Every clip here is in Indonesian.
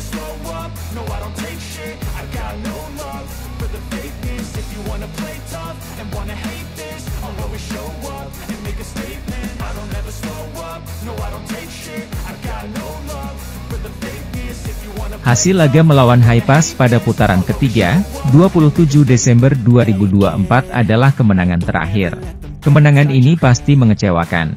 never slow up, no I don't take shit. I got no love for the fakeness. If you wanna play tough and wanna hate this, I'll always show up and make a statement. I don't ever slow up, no I don't take shit. I got no love for the fakeness. If you wanna play Hasil laga melawan Haifaz pada putaran ketiga, 27 Desember 2024 adalah kemenangan terakhir. Kemenangan ini pasti mengecewakan.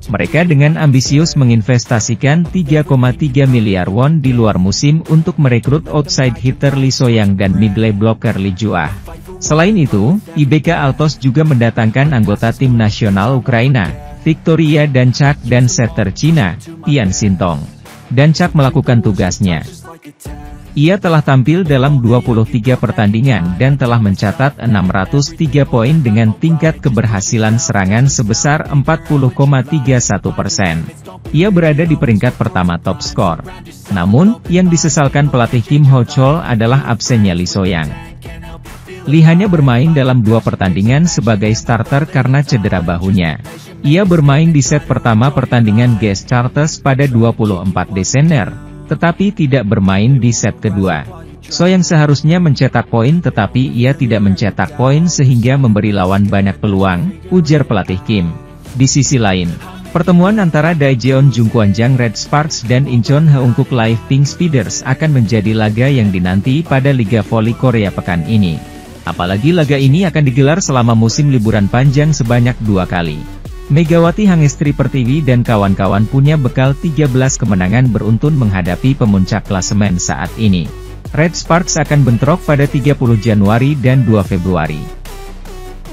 Mereka dengan ambisius menginvestasikan 3,3 miliar won di luar musim untuk merekrut outside hitter Lee So-young dan middle blocker Lee Ju-ah. Selain itu, IBK Altos juga mendatangkan anggota tim nasional Ukraina, Victoria Danchak dan setter Cina, Tian Sintong. Danchak melakukan tugasnya. Ia telah tampil dalam 23 pertandingan dan telah mencatat 603 poin dengan tingkat keberhasilan serangan sebesar 40,31%. Ia berada di peringkat pertama top skor. Namun, yang disesalkan pelatih Kim Ho-chol adalah absennya Lee So-young. Lee hanya bermain dalam 2 pertandingan sebagai starter karena cedera bahunya. Ia bermain di set pertama pertandingan guest starters pada 24 Desember. Tetapi tidak bermain di set kedua. So-young seharusnya mencetak poin tetapi ia tidak mencetak poin sehingga memberi lawan banyak peluang, ujar pelatih Kim. Di sisi lain, pertemuan antara Daejeon Jungkwanjang Red Sparks dan Incheon Haeunkook Live Pink Speeders akan menjadi laga yang dinanti pada Liga Voli Korea pekan ini. Apalagi laga ini akan digelar selama musim liburan panjang sebanyak 2 kali. Megawati Hangestri Pertiwi dan kawan-kawan punya bekal 13 kemenangan beruntun menghadapi pemuncak klasemen saat ini. Red Sparks akan bentrok pada 30 Januari dan 2 Februari.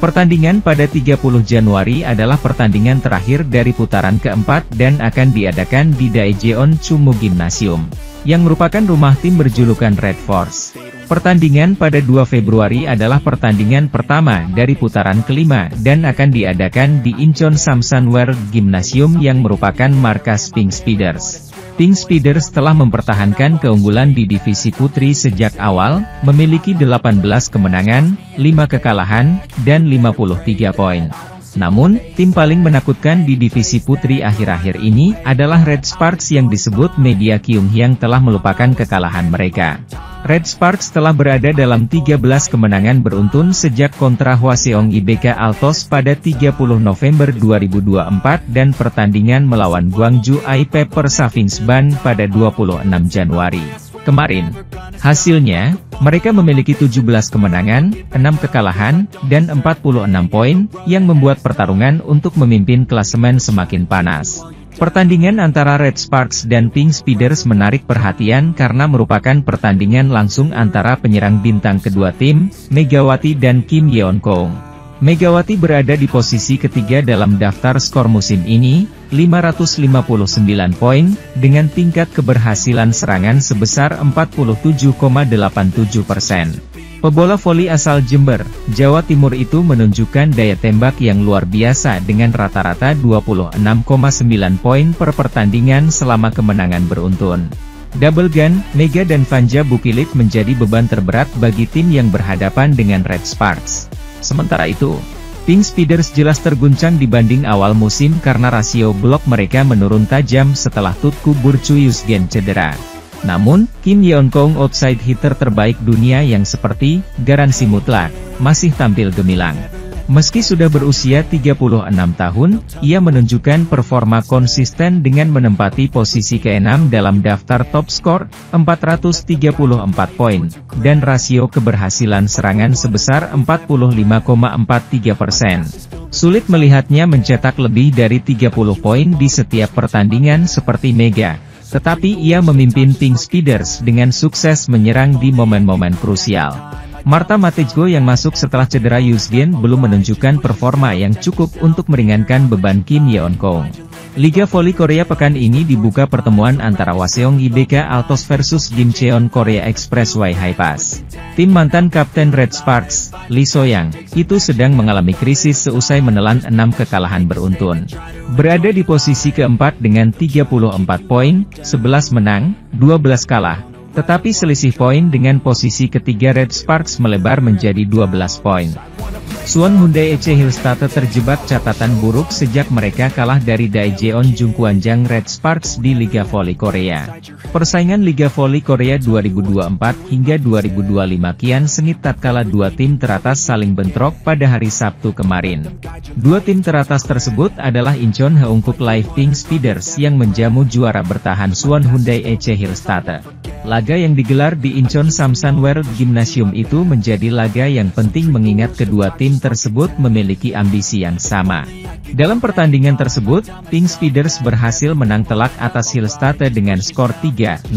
Pertandingan pada 30 Januari adalah pertandingan terakhir dari putaran keempat dan akan diadakan di Daejeon Chunmoo Gymnasium, yang merupakan rumah tim berjulukan Red Force. Pertandingan pada 2 Februari adalah pertandingan pertama dari putaran kelima dan akan diadakan di Incheon Samsunwear Gymnasium yang merupakan markas Pink Speeders. Pink Speeders telah mempertahankan keunggulan di divisi putri sejak awal, memiliki 18 kemenangan, 5 kekalahan, dan 53 poin. Namun, tim paling menakutkan di divisi putri akhir-akhir ini adalah Red Sparks yang disebut media Kyunghyang telah melupakan kekalahan mereka. Red Sparks telah berada dalam 13 kemenangan beruntun sejak kontra Hwaseong IBK Altos pada 30 November 2024 dan pertandingan melawan Gwangju I-Pepper Savings Ban pada 26 Januari kemarin. Hasilnya, mereka memiliki 17 kemenangan, 6 kekalahan, dan 46 poin, yang membuat pertarungan untuk memimpin klasemen semakin panas. Pertandingan antara Red Sparks dan Pink Speeders menarik perhatian karena merupakan pertandingan langsung antara penyerang bintang kedua tim, Megawati dan Kim Yeon-kong. Megawati berada di posisi ketiga dalam daftar skor musim ini, 559 poin, dengan tingkat keberhasilan serangan sebesar 47,87%. Pebola voli asal Jember, Jawa Timur itu menunjukkan daya tembak yang luar biasa dengan rata-rata 26,9 poin per pertandingan selama kemenangan beruntun. Double Gun, Mega dan Vanja Bukilit menjadi beban terberat bagi tim yang berhadapan dengan Red Sparks. Sementara itu, Pink Speeders jelas terguncang dibanding awal musim karena rasio blok mereka menurun tajam setelah Tutku Burcu Yusgen cedera. Namun, Kim Yeon-kong outside hitter terbaik dunia yang seperti garansi mutlak, masih tampil gemilang. Meski sudah berusia 36 tahun, ia menunjukkan performa konsisten dengan menempati posisi ke-6 dalam daftar top skor, 434 poin, dan rasio keberhasilan serangan sebesar 45,43%. Sulit melihatnya mencetak lebih dari 30 poin di setiap pertandingan seperti Mega. Tetapi ia memimpin Pink Speeders dengan sukses menyerang di momen-momen krusial. Marta Matejko yang masuk setelah cedera Yusgen belum menunjukkan performa yang cukup untuk meringankan beban Kim Yeon-kong. Liga Voli Korea pekan ini dibuka pertemuan antara Hwaseong IBK Altos versus Gimcheon Korea Expressway Haifaz. Tim mantan kapten Red Sparks, Lee So-young, itu sedang mengalami krisis seusai menelan 6 kekalahan beruntun. Berada di posisi keempat dengan 34 poin, 11 menang, 12 kalah, Tetapi selisih poin dengan posisi ketiga Red Sparks melebar menjadi 12 poin. Suwon Hyundai EC Hillstatte terjebak catatan buruk sejak mereka kalah dari Daejeon Jungkwanjang Red Sparks di Liga Voli Korea. Persaingan Liga Voli Korea 2024 hingga 2025 kian sengit tatkala dua tim teratas saling bentrok pada hari Sabtu kemarin. Dua tim teratas tersebut adalah Incheon Heungkuk Live Pink Speeders yang menjamu juara bertahan Suwon Hyundai EC Hillstatte. Laga yang digelar di Incheon Samsan World Gymnasium itu menjadi laga yang penting mengingat kedua tim tersebut memiliki ambisi yang sama. Dalam pertandingan tersebut, Pink Speeders berhasil menang telak atas Hillstatte dengan skor 3-0.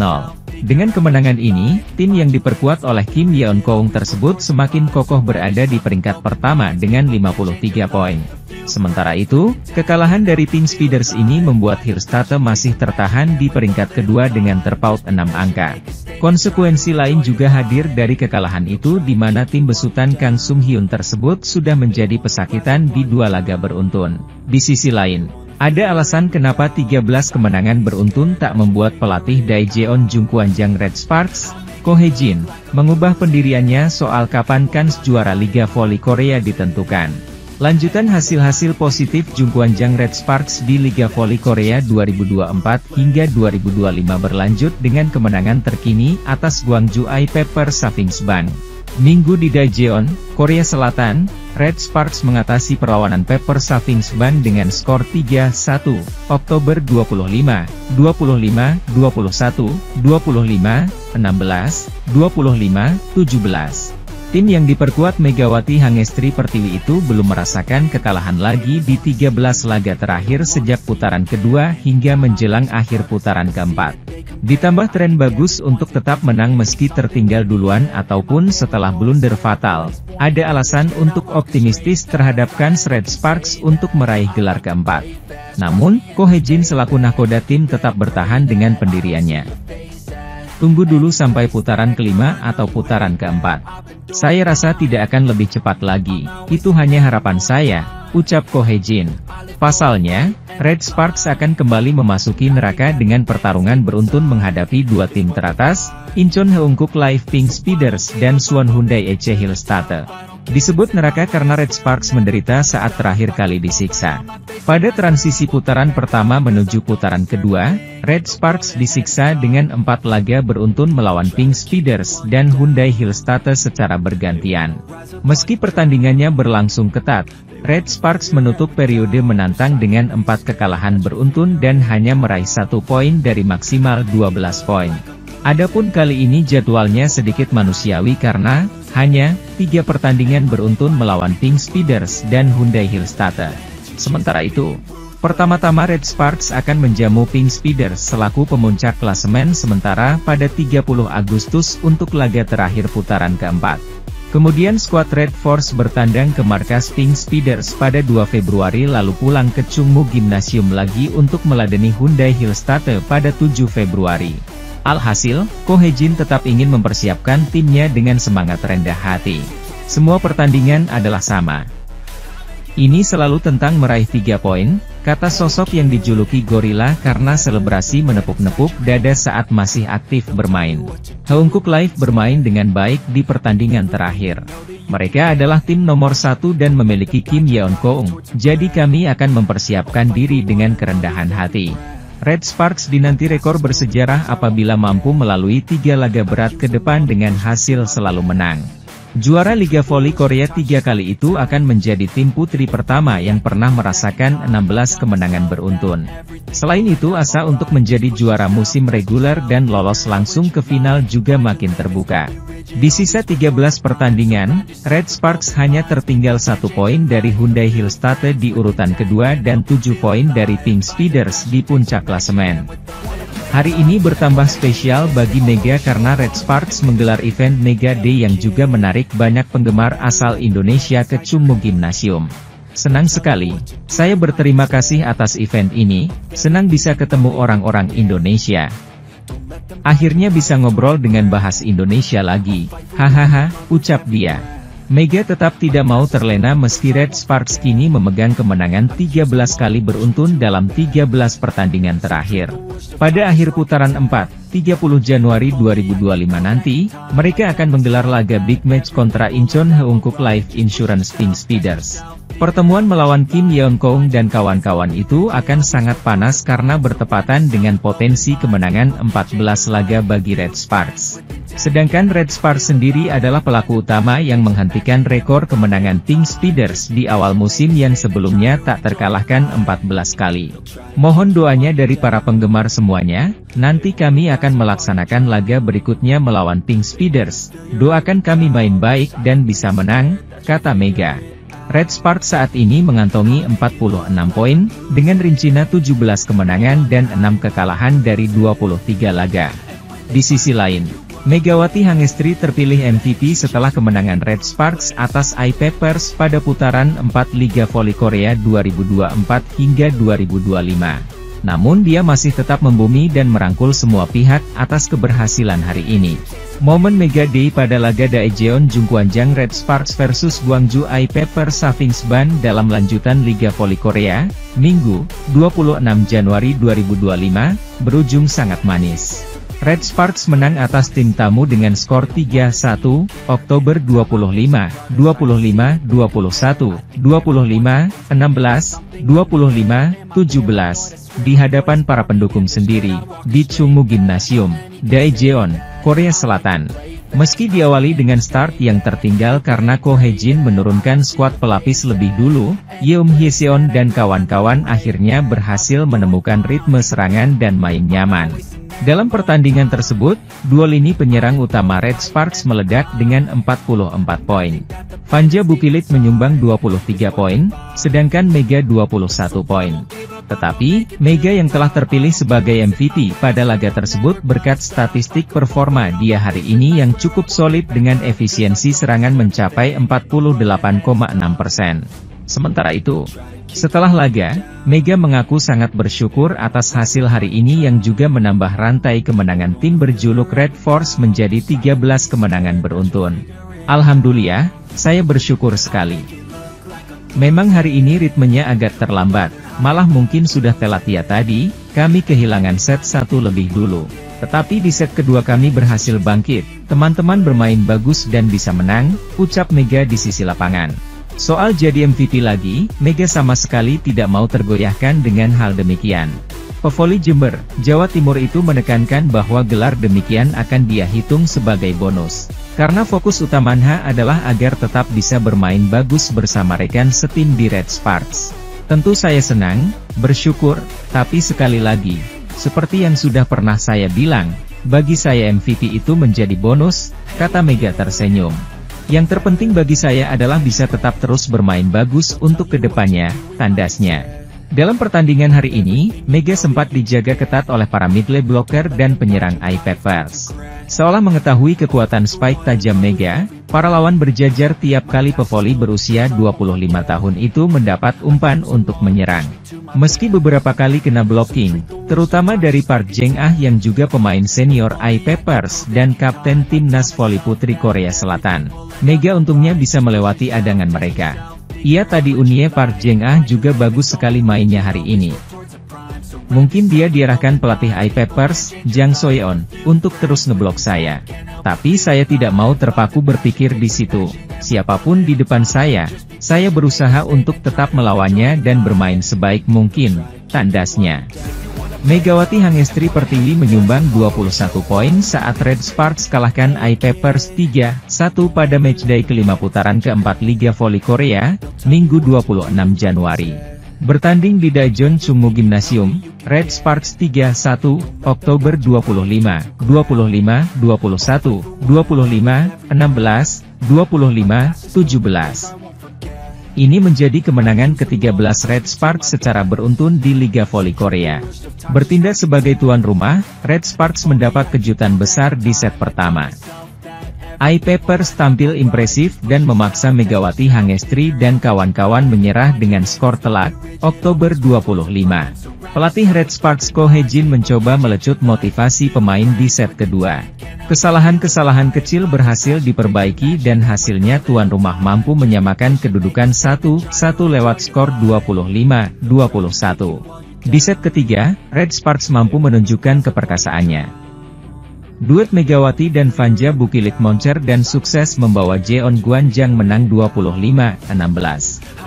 Dengan kemenangan ini, tim yang diperkuat oleh Kim Yeon Koung tersebut semakin kokoh berada di peringkat pertama dengan 53 poin. Sementara itu, kekalahan dari Pink Speeders ini membuat Hillstatte masih tertahan di peringkat kedua dengan terpaut 6 angka. Konsekuensi lain juga hadir dari kekalahan itu di mana tim besutan Kang Sung Hyun tersebut sudah menjadi pesakitan di dua laga beruntun. Di sisi lain, ada alasan kenapa 13 kemenangan beruntun tak membuat pelatih Daejeon Jungkwanjang Red Sparks, Ko Hae-jin, mengubah pendiriannya soal kapan kans juara Liga Voli Korea ditentukan. Lanjutan hasil-hasil positif Jungkwanjang Red Sparks di Liga Voli Korea 2024 hingga 2025 berlanjut dengan kemenangan terkini atas Gwangju I Pepper Savings Bank. Minggu di Daejeon, Korea Selatan, Red Sparks mengatasi perlawanan Pepper Savings Bank dengan skor 3-1, Oktober 25, 25, 21, 25, 16, 25, 17. Tim yang diperkuat Megawati Hangestri Pertiwi itu belum merasakan kekalahan lagi di 13 laga terakhir sejak putaran kedua hingga menjelang akhir putaran keempat. Ditambah tren bagus untuk tetap menang meski tertinggal duluan ataupun setelah blunder fatal, ada alasan untuk optimistis terhadap kans Red Sparks untuk meraih gelar keempat. Namun, Ko Hae-jin selaku nahkoda tim tetap bertahan dengan pendiriannya. Tunggu dulu sampai putaran kelima atau putaran keempat. Saya rasa tidak akan lebih cepat lagi, itu hanya harapan saya, ucap Ko Hae-jin. Pasalnya, Red Sparks akan kembali memasuki neraka dengan pertarungan beruntun menghadapi dua tim teratas, Incheon Heungkuk Live Pink Speeders dan Suwon Hyundai EC Hillstatte. Disebut neraka karena Red Sparks menderita saat terakhir kali disiksa. Pada transisi putaran pertama menuju putaran kedua, Red Sparks disiksa dengan 4 laga beruntun melawan Pink Speeders dan Hyundai Hillstatte secara bergantian. Meski pertandingannya berlangsung ketat, Red Sparks menutup periode menantang dengan 4 kekalahan beruntun dan hanya meraih 1 poin dari maksimal 12 poin. Adapun kali ini jadwalnya sedikit manusiawi karena hanya 3 pertandingan beruntun melawan Pink Speeders dan Hyundai Hillstatte. Sementara itu, pertama-tama Red Sparks akan menjamu Pink Speeders selaku pemuncak klasemen sementara pada 30 Agustus untuk laga terakhir putaran keempat. Kemudian skuad Red Force bertandang ke markas Pink Speeders pada 2 Februari lalu pulang ke Chungmu Gymnasium lagi untuk meladeni Hyundai Hillstatte pada 7 Februari. Alhasil, Ko Hae-jin tetap ingin mempersiapkan timnya dengan semangat rendah hati. Semua pertandingan adalah sama. Ini selalu tentang meraih 3 poin, kata sosok yang dijuluki Gorilla karena selebrasi menepuk-nepuk dada saat masih aktif bermain. Heungkuk Live bermain dengan baik di pertandingan terakhir. Mereka adalah tim nomor 1 dan memiliki Kim Yeon Koung, jadi kami akan mempersiapkan diri dengan kerendahan hati. Red Sparks dinanti rekor bersejarah apabila mampu melalui 3 laga berat ke depan dengan hasil selalu menang. Juara Liga Voli Korea 3 kali itu akan menjadi tim putri pertama yang pernah merasakan 16 kemenangan beruntun. Selain itu asa untuk menjadi juara musim reguler dan lolos langsung ke final juga makin terbuka. Di sisa 13 pertandingan, Red Sparks hanya tertinggal 1 poin dari Hyundai Hillstatte di urutan kedua dan 7 poin dari Pink Speeders di puncak klasemen. Hari ini bertambah spesial bagi Mega karena Red Sparks menggelar event Mega Day yang juga menarik banyak penggemar asal Indonesia ke Chungmu Gymnasium. Senang sekali, saya berterima kasih atas event ini, senang bisa ketemu orang-orang Indonesia. Akhirnya bisa ngobrol dengan bahas Indonesia lagi, hahaha, ucap dia. Mega tetap tidak mau terlena meski Red Sparks kini memegang kemenangan 13 kali beruntun dalam 13 pertandingan terakhir. Pada akhir putaran 4, 30 Januari 2025 nanti, mereka akan menggelar laga big match kontra Incheon Heungkuk Life Insurance Team Speeders. Pertemuan melawan Kim Yeon-kong dan kawan-kawan itu akan sangat panas karena bertepatan dengan potensi kemenangan 14 laga bagi Red Sparks. Sedangkan Red Sparks sendiri adalah pelaku utama yang menghentikan rekor kemenangan Team Speeders di awal musim yang sebelumnya tak terkalahkan 14 kali. Mohon doanya dari para penggemar semuanya, nanti kami akan melaksanakan laga berikutnya melawan Team Speeders. Doakan kami main baik dan bisa menang, kata Mega. Red Sparks saat ini mengantongi 46 poin, dengan rincian 17 kemenangan dan 6 kekalahan dari 23 laga. Di sisi lain, Megawati Hangestri terpilih MVP setelah kemenangan Red Sparks atas I-Peppers pada putaran 4 Liga Voli Korea 2024 hingga 2025. Namun dia masih tetap membumi dan merangkul semua pihak atas keberhasilan hari ini. Momen Mega Day pada laga Daejeon Jungkwanjang Red Sparks versus Gwangju I-Peppers Safingsban dalam lanjutan Liga Voli Korea, Minggu, 26 Januari 2025, berujung sangat manis. Red Sparks menang atas tim tamu dengan skor 3-1, Oktober 25, 25, 21, 25, 16, 25, 17, di hadapan para pendukung sendiri, di Chungmu Gymnasium, Daejeon, Korea Selatan. Meski diawali dengan start yang tertinggal karena Ko Hae-jin menurunkan skuad pelapis lebih dulu, Yeom Hyeseon dan kawan-kawan akhirnya berhasil menemukan ritme serangan dan main nyaman. Dalam pertandingan tersebut, dua lini penyerang utama Red Sparks meledak dengan 44 poin. Vanja Bukilit menyumbang 23 poin, sedangkan Mega 21 poin. Tetapi, Mega yang telah terpilih sebagai MVP pada laga tersebut berkat statistik performa dia hari ini yang cukup solid dengan efisiensi serangan mencapai 48,6%. Sementara itu, setelah laga, Mega mengaku sangat bersyukur atas hasil hari ini yang juga menambah rantai kemenangan tim berjuluk Red Force menjadi 13 kemenangan beruntun. Alhamdulillah, saya bersyukur sekali. Memang hari ini ritmenya agak terlambat, malah mungkin sudah telat ya tadi, kami kehilangan set 1 lebih dulu. Tetapi di set kedua kami berhasil bangkit, teman-teman bermain bagus dan bisa menang, ucap Mega di sisi lapangan. Soal jadi MVP lagi, Mega sama sekali tidak mau tergoyahkan dengan hal demikian. Pevoli Jember, Jawa Timur itu menekankan bahwa gelar demikian akan dia hitung sebagai bonus. Karena fokus utamanya adalah agar tetap bisa bermain bagus bersama rekan setim di Red Sparks. Tentu saya senang, bersyukur, tapi sekali lagi, seperti yang sudah pernah saya bilang, bagi saya MVP itu menjadi bonus, kata Mega tersenyum. Yang terpenting bagi saya adalah bisa tetap terus bermain bagus untuk kedepannya, tandasnya. Dalam pertandingan hari ini, Mega sempat dijaga ketat oleh para middle blocker dan penyerang I-Peppers. Seolah mengetahui kekuatan spike tajam Mega, para lawan berjajar tiap kali pevoli berusia 25 tahun itu mendapat umpan untuk menyerang. Meski beberapa kali kena blocking, terutama dari Park Jeng-ah yang juga pemain senior I-Peppers dan kapten timnas voli putri Korea Selatan, Mega untungnya bisa melewati adangan mereka. Ia tadi unie Park Jeng-ah juga bagus sekali mainnya hari ini. Mungkin dia diarahkan pelatih I-Peppers, Jang Soyeon, untuk terus ngeblok saya. Tapi saya tidak mau terpaku berpikir di situ. Siapapun di depan saya berusaha untuk tetap melawannya dan bermain sebaik mungkin, tandasnya. Megawati Hangestri Pertiwi menyumbang 21 poin saat Red Sparks kalahkan I-Peppers 3-1 pada matchday kelima putaran keempat Liga Voli Korea, Minggu 26 Januari. Bertanding di Daejeon Chungmu Gymnasium, Red Sparks 3-1, Oktober 25, 25, 21, 25, 16, 25, 17. Ini menjadi kemenangan ke-13 Red Sparks secara beruntun di Liga Voli Korea. Bertindak sebagai tuan rumah, Red Sparks mendapat kejutan besar di set pertama. I-Papers tampil impresif dan memaksa Megawati Hangestri dan kawan-kawan menyerah dengan skor telak, Oktober 25. Pelatih Red Sparks Ko Hee-jin mencoba melecut motivasi pemain di set kedua. Kesalahan-kesalahan kecil berhasil diperbaiki dan hasilnya tuan rumah mampu menyamakan kedudukan 1-1 lewat skor 25-21. Di set ketiga, Red Sparks mampu menunjukkan keperkasaannya. Duet Megawati dan Vanja Bukilit moncer dan sukses membawa Jeon Gwanjang menang 25-16.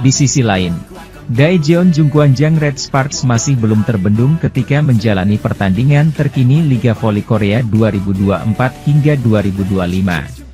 Di sisi lain, Daejeon Jungkwanjang Red Sparks masih belum terbendung ketika menjalani pertandingan terkini Liga Voli Korea 2024 hingga 2025.